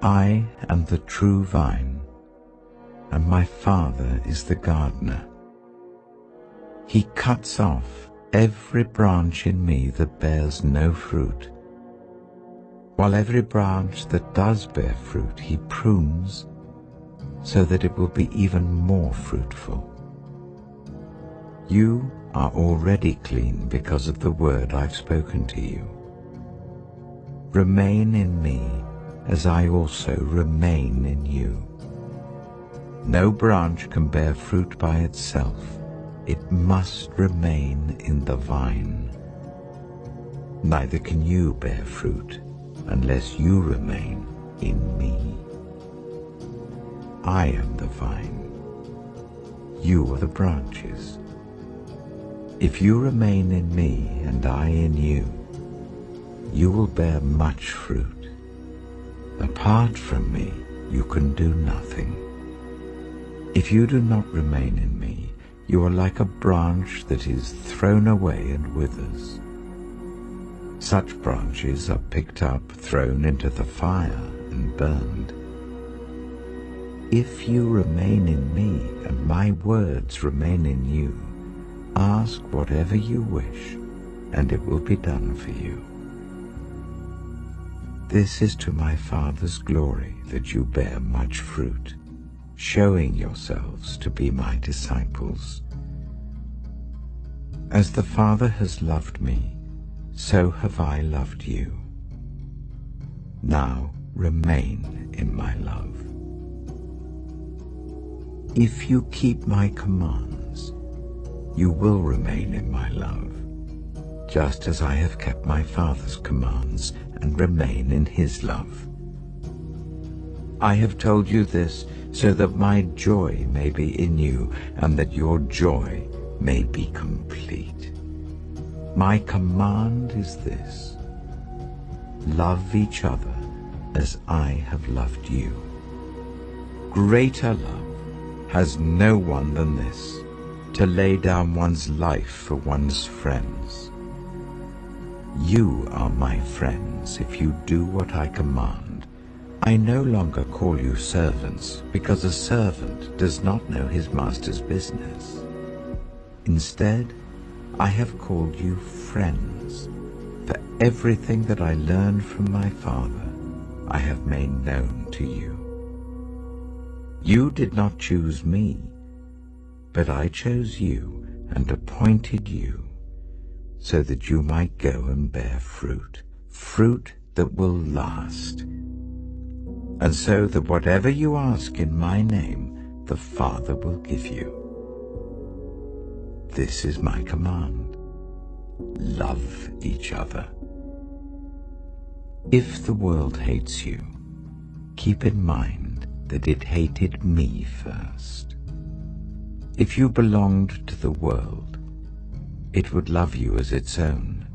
I am the true vine, and my Father is the gardener. He cuts off every branch in me that bears no fruit, while every branch that does bear fruit he prunes, so that it will be even more fruitful. You are already clean because of the word I've spoken to you. Remain in me, as I also remain in you. No branch can bear fruit by itself. It must remain in the vine. Neither can you bear fruit unless you remain in me. I am the vine. You are the branches. If you remain in me and I in you, you will bear much fruit. Apart from me, you can do nothing. If you do not remain in me, you are like a branch that is thrown away and withers. Such branches are picked up, thrown into the fire, and burned. If you remain in me, and my words remain in you, ask whatever you wish, and it will be done for you. This is to my Father's glory, that you bear much fruit, showing yourselves to be my disciples. As the Father has loved me, so have I loved you. Now remain in my love. If you keep my commands, you will remain in my love, just as I have kept my Father's commands and remain in his love. I have told you this so that my joy may be in you and that your joy may be complete. My command is this: love each other as I have loved you. Greater love has no one than this, to lay down one's life for one's friends. You are my friends if you do what I command. I no longer call you servants, because a servant does not know his master's business. Instead, I have called you friends, for everything that I learned from my Father I have made known to you. You did not choose me, but I chose you and appointed you, so that you might go and bear fruit, fruit that will last, and so that whatever you ask in my name, the Father will give you. This is my command: love each other. If the world hates you, keep in mind that it hated me first. If you belonged to the world, it would love you as its own.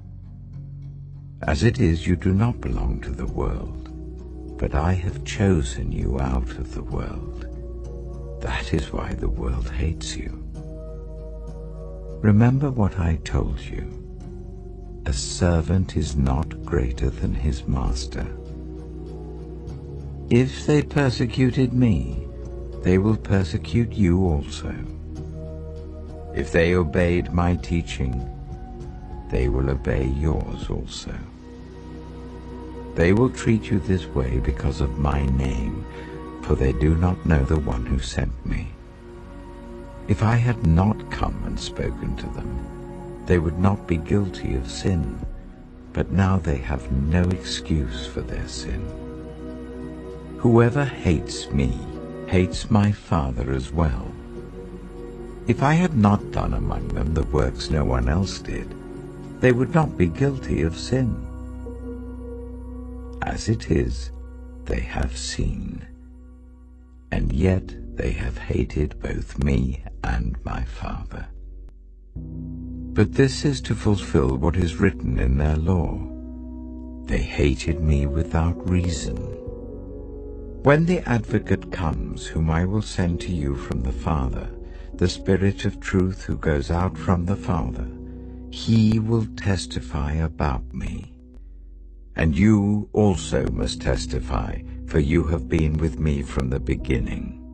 As it is, you do not belong to the world, but I have chosen you out of the world. That is why the world hates you. Remember what I told you: a servant is not greater than his master. If they persecuted me, they will persecute you also. If they obeyed my teaching, they will obey yours also. They will treat you this way because of my name, for they do not know the one who sent me. If I had not come and spoken to them, they would not be guilty of sin, but now they have no excuse for their sin. Whoever hates me hates my Father as well. If I had not done among them the works no one else did, they would not be guilty of sin. As it is, they have seen, and yet they have hated both me and my Father. But this is to fulfill what is written in their law: they hated me without reason. When the Advocate comes, whom I will send to you from the Father, the Spirit of truth who goes out from the Father, he will testify about me. And you also must testify, for you have been with me from the beginning.